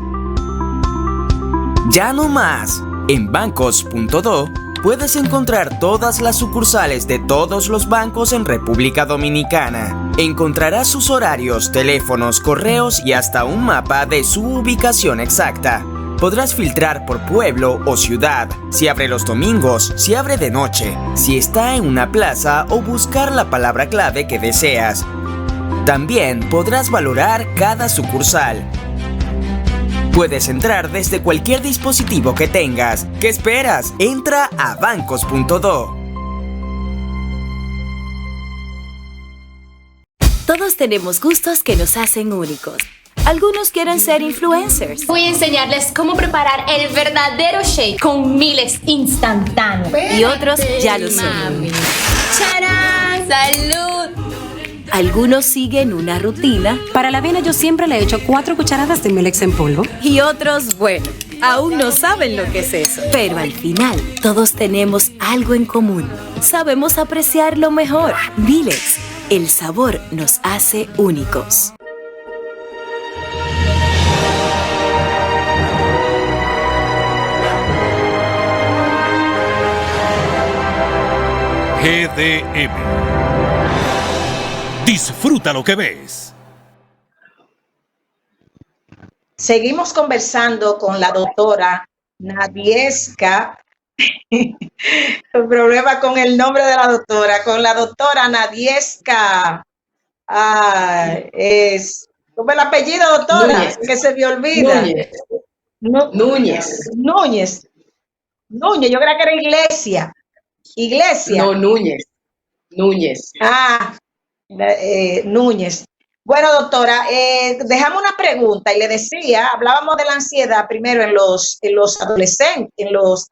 Ya no más. En bancos.do puedes encontrar todas las sucursales de todos los bancos en República Dominicana. Encontrarás sus horarios, teléfonos, correos y hasta un mapa de su ubicación exacta. Podrás filtrar por pueblo o ciudad, si abre los domingos, si abre de noche, si está en una plaza o buscar la palabra clave que deseas. También podrás valorar cada sucursal. Puedes entrar desde cualquier dispositivo que tengas. ¿Qué esperas? Entra a bancos.do. Todos tenemos gustos que nos hacen únicos. Algunos quieren ser influencers. Voy a enseñarles cómo preparar el verdadero shake con miles instantáneos. Y otros ya lo son. ¡Charán! ¡Salud! Algunos siguen una rutina. Para la avena yo siempre le echo 4 cucharadas de Milex en polvo. Y otros, bueno, aún no saben lo que es eso. Pero al final, todos tenemos algo en común. Sabemos apreciar lo mejor. Dilex, el sabor nos hace únicos. GDM. Disfruta lo que ves. Seguimos conversando con la doctora Nadieska. El problema con el nombre de la doctora, con la doctora Nadieska. ¿Cómo es el apellido, doctora? Núñez. Que se me olvida. Núñez. Núñez, yo creía que era Iglesia. No, Núñez. Núñez. Bueno, doctora, dejamos una pregunta y le decía, hablábamos de la ansiedad primero en los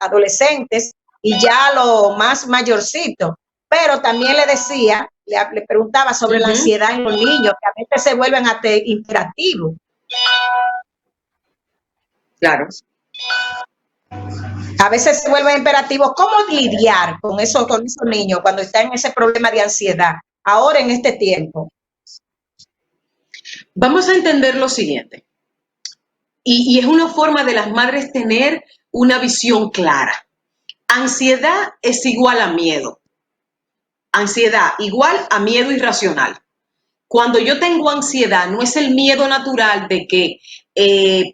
adolescentes y ya lo más mayorcito, pero también le decía, le preguntaba sobre la ansiedad en los niños, que a veces se vuelven hasta imperativos. Claro. A veces se vuelven imperativos. ¿Cómo lidiar con esos niños cuando están en ese problema de ansiedad ahora en este tiempo? Vamos a entender lo siguiente, y es una forma de las madres tener una visión clara. Ansiedad es igual a miedo. Ansiedad igual a miedo irracional. Cuando yo tengo ansiedad, no es el miedo natural de que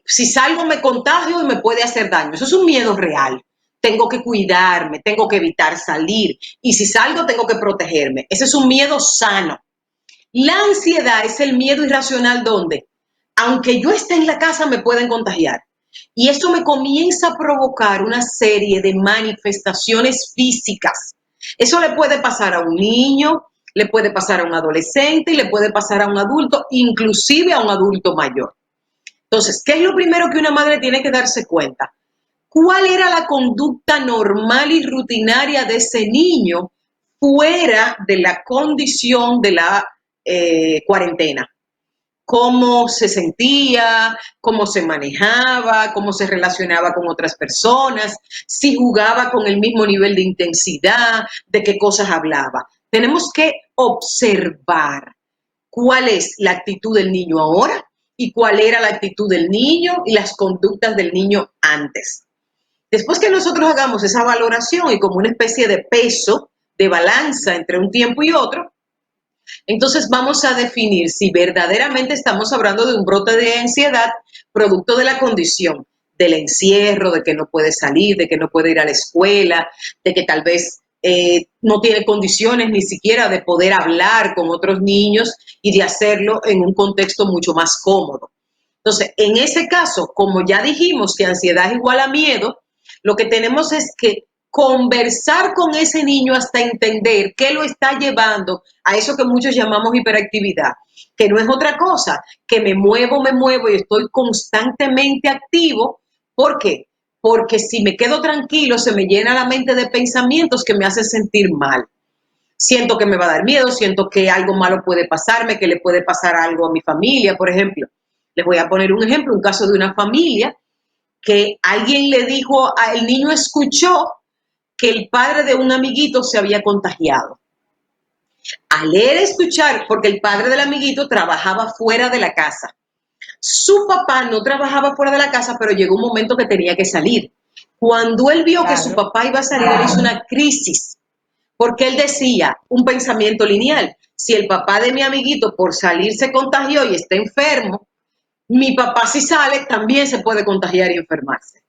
si salgo me contagio y me puede hacer daño. Eso es un miedo real. Tengo que cuidarme, tengo que evitar salir. Y si salgo, tengo que protegerme. Ese es un miedo sano. La ansiedad es el miedo irracional donde, aunque yo esté en la casa, me pueden contagiar. Y eso me comienza a provocar una serie de manifestaciones físicas. Eso le puede pasar a un niño, le puede pasar a un adolescente y le puede pasar a un adulto, inclusive a un adulto mayor. Entonces, ¿qué es lo primero que una madre tiene que darse cuenta? ¿Cuál era la conducta normal y rutinaria de ese niño fuera de la condición de la cuarentena? Cómo se sentía, cómo se manejaba, cómo se relacionaba con otras personas, si jugaba con el mismo nivel de intensidad, de qué cosas hablaba. Tenemos que observar cuál es la actitud del niño ahora y cuál era la actitud del niño y las conductas del niño antes. Después que nosotros hagamos esa valoración y como una especie de peso, de balanza entre un tiempo y otro, entonces vamos a definir si verdaderamente estamos hablando de un brote de ansiedad producto de la condición del encierro, de que no puede salir, de que no puede ir a la escuela, de que tal vez no tiene condiciones ni siquiera de poder hablar con otros niños y de hacerlo en un contexto mucho más cómodo. Entonces, en ese caso, como ya dijimos que ansiedad es igual a miedo, lo que tenemos es que conversar con ese niño hasta entender qué lo está llevando a eso que muchos llamamos hiperactividad, que no es otra cosa, que me muevo y estoy constantemente activo. ¿Por qué? Porque si me quedo tranquilo, se me llena la mente de pensamientos que me hacen sentir mal. Siento que me va a dar miedo, siento que algo malo puede pasarme, que le puede pasar algo a mi familia, por ejemplo. Les voy a poner un ejemplo, un caso de una familia que alguien le dijo, el niño escuchó que el padre de un amiguito se había contagiado. Al él escuchar, porque el padre del amiguito trabajaba fuera de la casa. Su papá no trabajaba fuera de la casa, pero llegó un momento que tenía que salir. Cuando él vio que su papá iba a salir, él hizo una crisis, porque él decía, un pensamiento lineal, si el papá de mi amiguito por salir se contagió y está enfermo, mi papá si sale también se puede contagiar y enfermarse.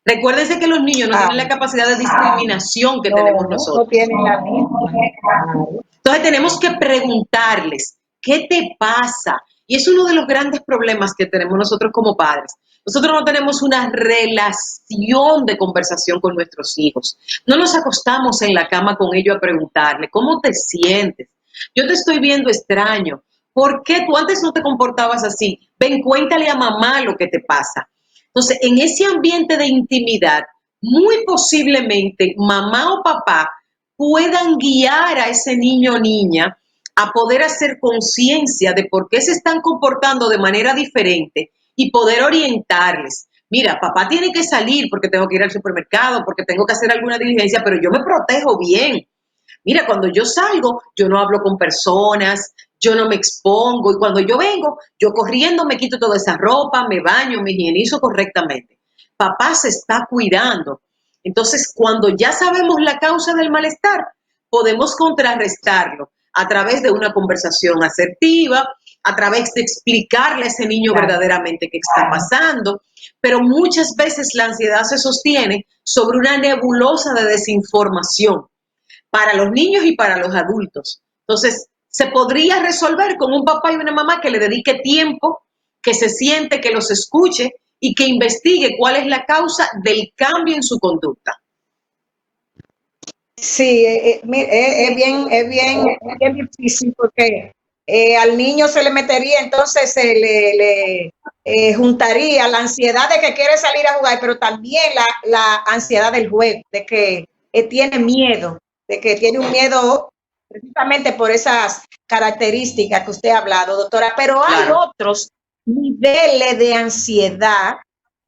Recuérdense que los niños no tienen la capacidad de discriminación que tenemos nosotros. No tienen la misma. Entonces tenemos que preguntarles, ¿qué te pasa? Y es uno de los grandes problemas que tenemos nosotros como padres. Nosotros no tenemos una relación de conversación con nuestros hijos. No nos acostamos en la cama con ellos a preguntarle, ¿cómo te sientes? Yo te estoy viendo extraño. ¿Por qué tú antes no te comportabas así? Ven, cuéntale a mamá lo que te pasa. Entonces, en ese ambiente de intimidad, muy posiblemente mamá o papá puedan guiar a ese niño o niña a poder hacer conciencia de por qué se están comportando de manera diferente y poder orientarles. Mira, papá tiene que salir porque tengo que ir al supermercado, porque tengo que hacer alguna diligencia, pero yo me protejo bien. Mira, cuando yo salgo, yo no hablo con personas, yo no me expongo y cuando yo vengo, yo corriendo me quito toda esa ropa, me baño, me higienizo correctamente. Papá se está cuidando. Entonces, cuando ya sabemos la causa del malestar, podemos contrarrestarlo a través de una conversación asertiva, a través de explicarle a ese niño verdaderamente qué está pasando, pero muchas veces la ansiedad se sostiene sobre una nebulosa de desinformación para los niños y para los adultos. Entonces, se podría resolver con un papá y una mamá que le dedique tiempo, que se siente, que los escuche y que investigue cuál es la causa del cambio en su conducta. Sí, es bien difícil porque al niño se le metería, entonces se le juntaría la ansiedad de que quiere salir a jugar, pero también la ansiedad del juego, de que tiene miedo, de que tiene un miedo precisamente por esas características que usted ha hablado, doctora, pero hay otros niveles de ansiedad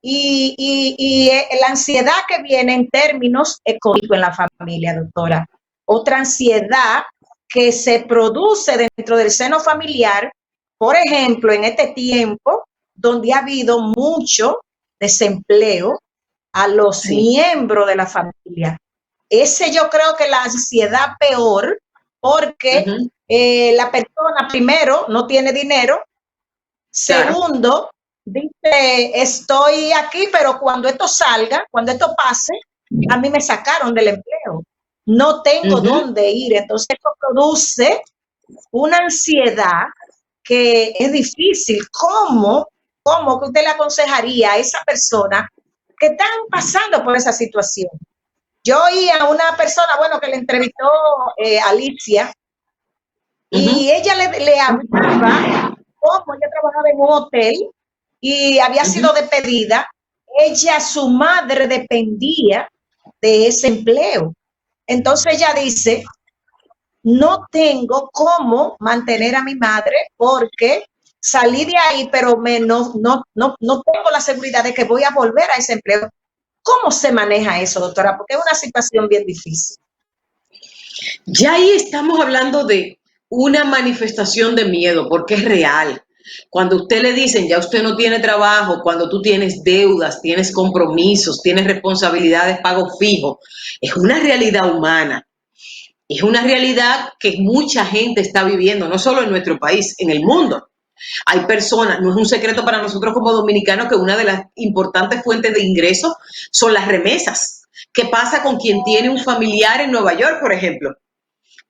y la ansiedad que viene en términos económicos en la familia, doctora. Otra ansiedad que se produce dentro del seno familiar por ejemplo, en este tiempo donde ha habido mucho desempleo a los miembros de la familia. Ese yo creo que la ansiedad peor, porque la persona primero no tiene dinero, segundo dice estoy aquí, pero cuando esto salga, cuando esto pase, a mí me sacaron del empleo, no tengo dónde ir, entonces esto produce una ansiedad que es difícil. ¿Cómo que usted le aconsejaría a esa persona que están pasando por esa situación? Yo oí a una persona, bueno, que le entrevistó Alicia, y ella le hablaba cómo ella trabajaba en un hotel y había sido despedida. Ella, su madre dependía de ese empleo. Entonces ella dice, no tengo cómo mantener a mi madre porque salí de ahí, pero no tengo la seguridad de que voy a volver a ese empleo. ¿Cómo se maneja eso, doctora? Porque es una situación bien difícil. Ya ahí estamos hablando de una manifestación de miedo, porque es real. Cuando usted le dicen, ya usted no tiene trabajo, cuando tú tienes deudas, tienes compromisos, tienes responsabilidades, pago fijo, es una realidad humana. Es una realidad que mucha gente está viviendo, no solo en nuestro país, en el mundo. Hay personas, no es un secreto para nosotros como dominicanos que una de las importantes fuentes de ingresos son las remesas. ¿Qué pasa con quien tiene un familiar en Nueva York, por ejemplo?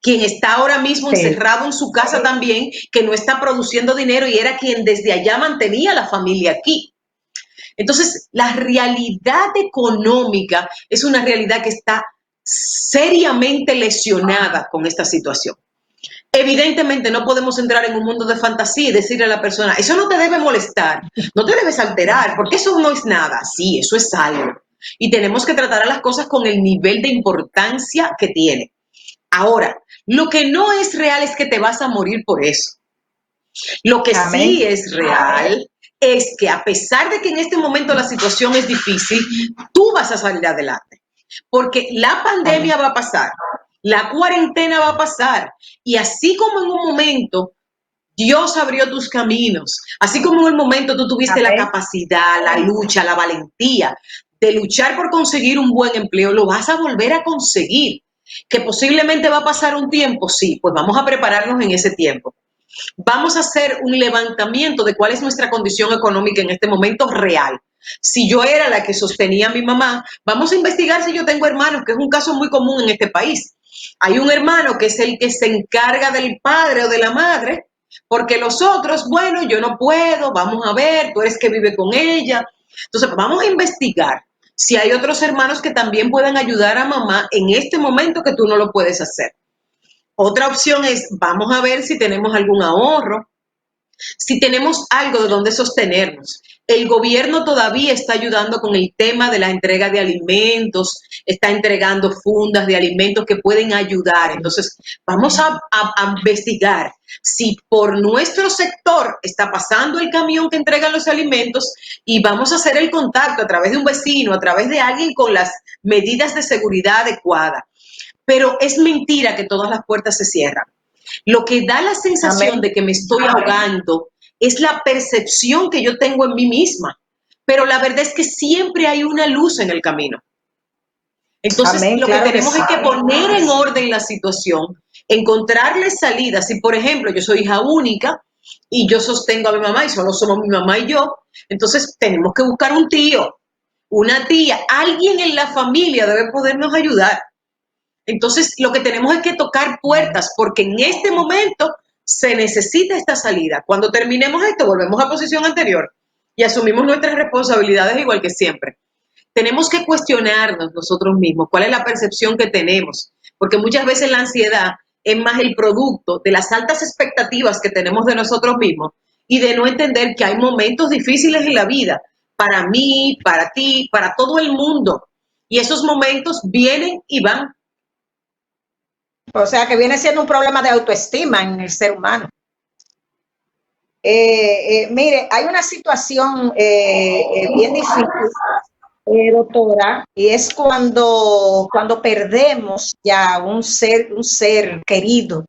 Quien está ahora mismo encerrado en su casa también, que no está produciendo dinero y era quien desde allá mantenía a la familia aquí. Entonces, la realidad económica es una realidad que está seriamente lesionada con esta situación. Evidentemente no podemos entrar en un mundo de fantasía y decirle a la persona, eso no te debe molestar, no te debes alterar, porque eso no es nada. Sí, eso es algo. Y tenemos que tratar a las cosas con el nivel de importancia que tiene. Ahora, lo que no es real es que te vas a morir por eso. Lo que sí es real es que a pesar de que en este momento la situación es difícil, tú vas a salir adelante. Porque la pandemia va a pasar, la cuarentena va a pasar, y así como en un momento Dios abrió tus caminos, así como en un momento tú tuviste la capacidad, la lucha, la valentía de luchar por conseguir un buen empleo, lo vas a volver a conseguir. Que posiblemente va a pasar un tiempo, sí, pues vamos a prepararnos en ese tiempo. Vamos a hacer un levantamiento de cuál es nuestra condición económica en este momento real. Si yo era la que sostenía a mi mamá, vamos a investigar si yo tengo hermanos, que es un caso muy común en este país. Hay un hermano que es el que se encarga del padre o de la madre, porque los otros, bueno, yo no puedo, vamos a ver, tú eres que vive con ella. Entonces, vamos a investigar si hay otros hermanos que también puedan ayudar a mamá en este momento que tú no lo puedes hacer. Otra opción es, vamos a ver si tenemos algún ahorro, si tenemos algo de donde sostenernos. El gobierno todavía está ayudando con el tema de la entrega de alimentos, está entregando fundas de alimentos que pueden ayudar. Entonces, vamos a investigar si por nuestro sector está pasando el camión que entrega los alimentos y vamos a hacer el contacto a través de un vecino, a través de alguien con las medidas de seguridad adecuadas. Pero es mentira que todas las puertas se cierran. Lo que da la sensación de que me estoy ahogando es la percepción que yo tengo en mí misma. Pero la verdad es que siempre hay una luz en el camino. Entonces, lo que tenemos es que poner en orden la situación, encontrarle salidas. Si, por ejemplo, yo soy hija única y yo sostengo a mi mamá y solo somos mi mamá y yo, entonces tenemos que buscar un tío, una tía, alguien en la familia debe podernos ayudar. Entonces, lo que tenemos es que tocar puertas, porque en este momento se necesita esta salida. Cuando terminemos esto, volvemos a posición anterior y asumimos nuestras responsabilidades igual que siempre. Tenemos que cuestionarnos nosotros mismos cuál es la percepción que tenemos, porque muchas veces la ansiedad es más el producto de las altas expectativas que tenemos de nosotros mismos y de no entender que hay momentos difíciles en la vida, para mí, para ti, para todo el mundo. Y esos momentos vienen y van. O sea, que viene siendo un problema de autoestima en el ser humano. Mire, hay una situación bien difícil, doctora, y es cuando perdemos ya un ser querido.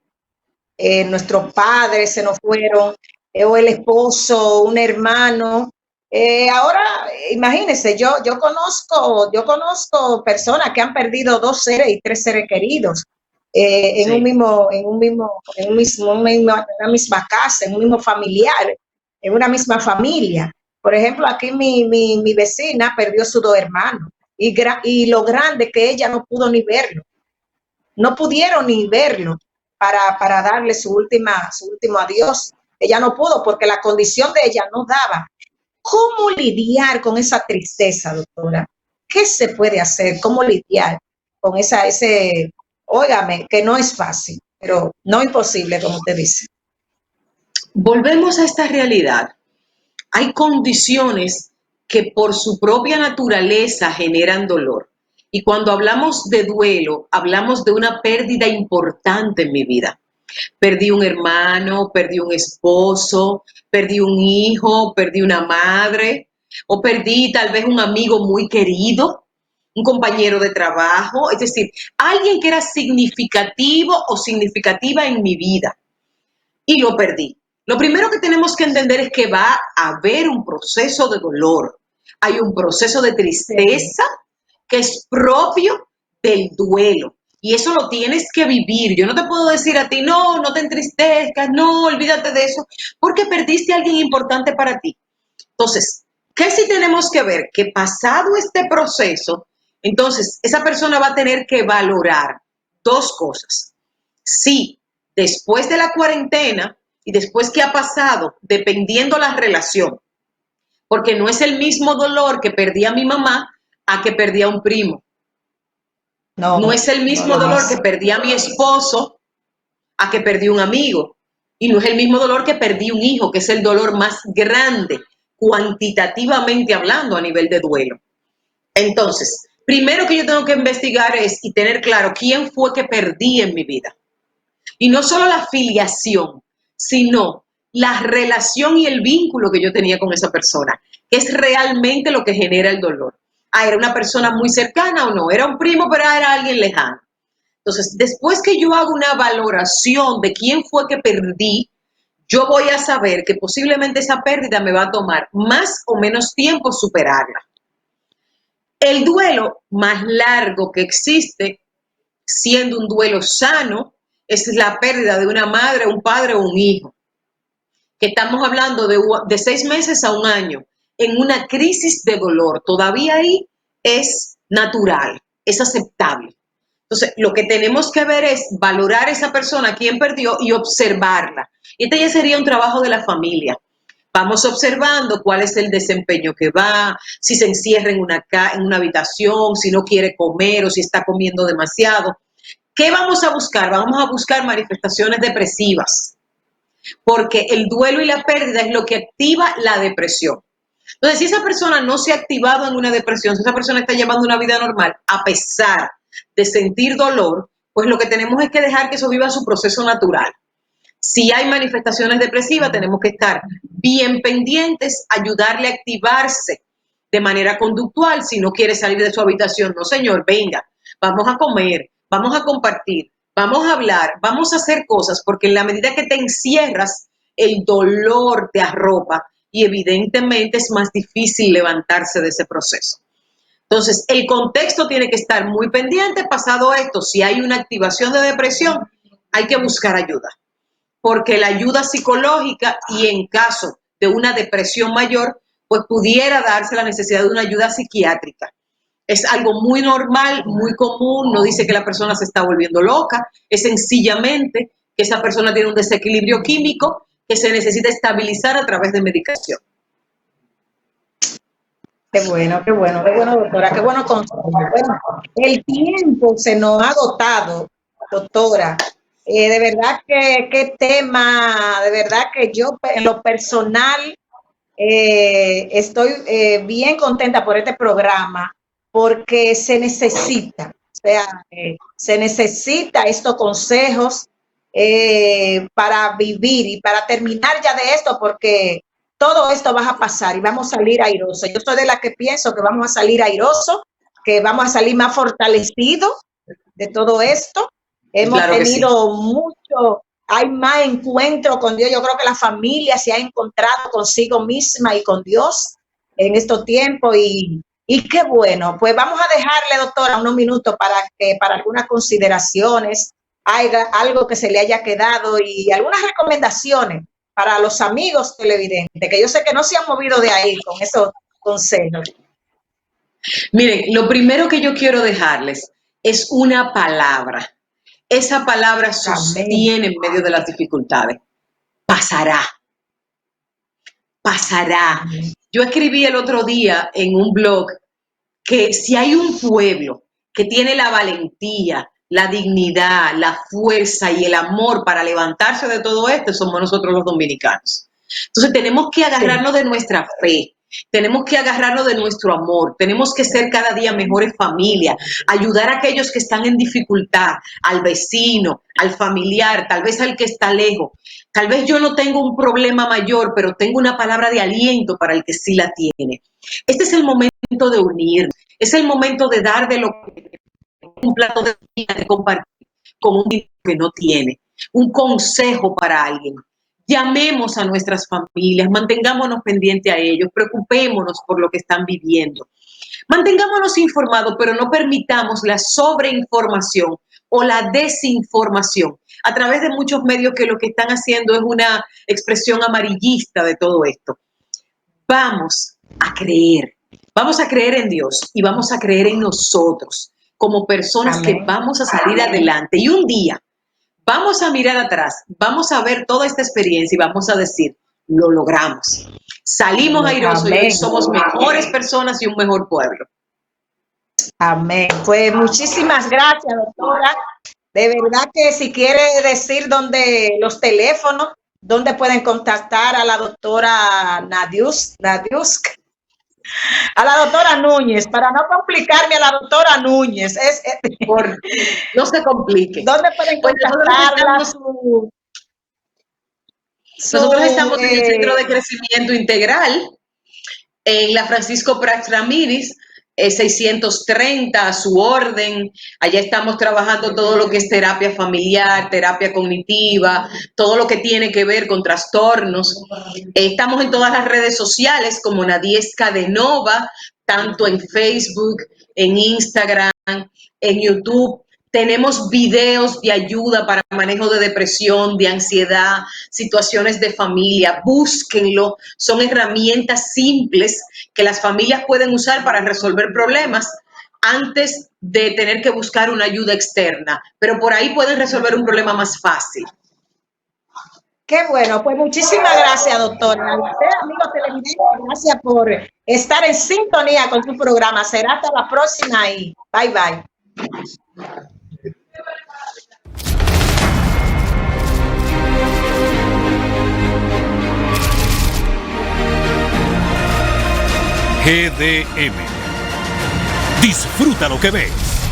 Nuestros padres se nos fueron o el esposo, un hermano. Ahora, imagínense, yo conozco personas que han perdido 2 seres y 3 seres queridos en una misma casa, en un mismo familiar, en una misma familia. Por ejemplo, aquí mi vecina perdió sus 2 hermanos y lo grande que ella no pudo ni verlo. No pudieron ni verlo para darle su último adiós. Ella no pudo porque la condición de ella no daba. ¿Cómo lidiar con esa tristeza, doctora? ¿Qué se puede hacer? ¿Cómo lidiar con óigame, que no es fácil, pero no imposible, como usted dice? Volvemos a esta realidad. Hay condiciones que por su propia naturaleza generan dolor. Y cuando hablamos de duelo, hablamos de una pérdida importante en mi vida. Perdí un hermano, perdí un esposo, perdí un hijo, perdí una madre, o perdí tal vez un amigo muy querido, un compañero de trabajo, es decir, alguien que era significativo o significativa en mi vida y lo perdí. Lo primero que tenemos que entender es que va a haber un proceso de dolor, hay un proceso de tristeza que es propio del duelo. Y eso lo tienes que vivir. Yo no te puedo decir a ti, no te entristezcas, no, olvídate de eso, porque perdiste a alguien importante para ti. Entonces, ¿qué sí tenemos que ver? Que pasado este proceso, entonces esa persona va a tener que valorar 2 cosas. Sí, después de la cuarentena y después que ha pasado, dependiendo la relación, porque no es el mismo dolor que perdí a mi mamá a que perdí a un primo. No es el mismo dolor que perdí a mi esposo a que perdí un amigo. Y no es el mismo dolor que perdí un hijo, que es el dolor más grande, cuantitativamente hablando, a nivel de duelo. Entonces, primero que yo tengo que investigar y tener claro quién fue que perdí en mi vida. Y no solo la filiación, sino la relación y el vínculo que yo tenía con esa persona, que es realmente lo que genera el dolor. ¿Era una persona muy cercana o no? ¿Era un primo, pero era alguien lejano? Entonces, después que yo hago una valoración de quién fue que perdí, yo voy a saber que posiblemente esa pérdida me va a tomar más o menos tiempo superarla. El duelo más largo que existe, siendo un duelo sano, es la pérdida de una madre, un padre o un hijo. Que estamos hablando de 6 meses a 1 año, en una crisis de dolor. Todavía ahí es natural, es aceptable. Entonces, lo que tenemos que ver es valorar a esa persona, quién perdió, y observarla. Y este ya sería un trabajo de la familia. Vamos observando cuál es el desempeño que va, si se encierra en una habitación, si no quiere comer o si está comiendo demasiado. ¿Qué vamos a buscar? Vamos a buscar manifestaciones depresivas, porque el duelo y la pérdida es lo que activa la depresión. Entonces, si esa persona no se ha activado en una depresión, si esa persona está llevando una vida normal, a pesar de sentir dolor, pues lo que tenemos es que dejar que eso viva su proceso natural. Si hay manifestaciones depresivas, tenemos que estar bien pendientes, ayudarle a activarse de manera conductual. Si no quiere salir de su habitación, no señor, venga, vamos a comer, vamos a compartir, vamos a hablar, vamos a hacer cosas, porque en la medida que te encierras, el dolor te arropa y evidentemente es más difícil levantarse de ese proceso. Entonces, el contexto tiene que estar muy pendiente. Pasado esto, si hay una activación de depresión, hay que buscar ayuda, porque la ayuda psicológica y en caso de una depresión mayor, pues pudiera darse la necesidad de una ayuda psiquiátrica. Es algo muy normal, muy común, no dice que la persona se está volviendo loca, es sencillamente que esa persona tiene un desequilibrio químico que se necesita estabilizar a través de medicación. Qué bueno, doctora, qué bueno consejo. Bueno, el tiempo se nos ha agotado, doctora. De verdad que qué tema, de verdad que yo en lo personal estoy bien contenta por este programa, porque se necesita, o sea, se necesita estos consejos para vivir y para terminar ya de esto, porque todo esto va a pasar y vamos a salir airosos. Yo soy de la que pienso que vamos a salir airosos, que vamos a salir más fortalecidos de todo esto. Hemos tenido mucho hay más encuentro con Dios. Yo creo que la familia se ha encontrado consigo misma y con Dios en estos tiempos y qué bueno. Pues vamos a dejarle, doctora, unos minutos para algunas consideraciones, algo que se le haya quedado y algunas recomendaciones para los amigos televidentes, que yo sé que no se han movido de ahí con esos consejos. Miren, lo primero que yo quiero dejarles es una palabra. Esa palabra sostiene en medio de las dificultades. Pasará. Pasará. Yo escribí el otro día en un blog que si hay un pueblo que tiene la valentía, la dignidad, la fuerza y el amor para levantarse de todo esto, somos nosotros los dominicanos. Entonces tenemos que agarrarnos de nuestra fe, tenemos que agarrarnos de nuestro amor, tenemos que ser cada día mejores familias, ayudar a aquellos que están en dificultad, al vecino, al familiar, tal vez al que está lejos. Tal vez yo no tengo un problema mayor, pero tengo una palabra de aliento para el que sí la tiene. Este es el momento de unirnos, es el momento de dar de lo que un plato de comida, de compartir con un que no tiene, un consejo para alguien. Llamemos a nuestras familias, mantengámonos pendientes a ellos, preocupémonos por lo que están viviendo. Mantengámonos informados, pero no permitamos la sobreinformación o la desinformación a través de muchos medios que lo que están haciendo es una expresión amarillista de todo esto. Vamos a creer en Dios y vamos a creer en nosotros como personas que vamos a salir adelante. Y un día vamos a mirar atrás, vamos a ver toda esta experiencia y vamos a decir, lo logramos. Salimos airosos y hoy somos mejores personas y un mejor pueblo. Amén. Pues muchísimas gracias, doctora. De verdad que si quiere decir dónde los teléfonos, dónde pueden contactar a la doctora Nadiusk. A la doctora Núñez, para no complicarme a la doctora Núñez. No se complique. ¿Dónde pueden contactarla? Nosotros estamos en el Centro de Crecimiento Integral, en la Francisco Prats Ramírez, 630 a su orden. Allá estamos trabajando todo lo que es terapia familiar, terapia cognitiva, todo lo que tiene que ver con trastornos. Estamos en todas las redes sociales como Nadiesca de Nova, tanto en Facebook, en Instagram, en YouTube. Tenemos videos de ayuda para manejo de depresión, de ansiedad, situaciones de familia. Búsquenlo. Son herramientas simples que las familias pueden usar para resolver problemas antes de tener que buscar una ayuda externa. Pero por ahí pueden resolver un problema más fácil. Qué bueno. Pues muchísimas gracias, doctora. A usted, amigos televidentes, gracias por estar en sintonía con tu programa. Será hasta la próxima y bye, bye. GDM. Disfruta lo que ves.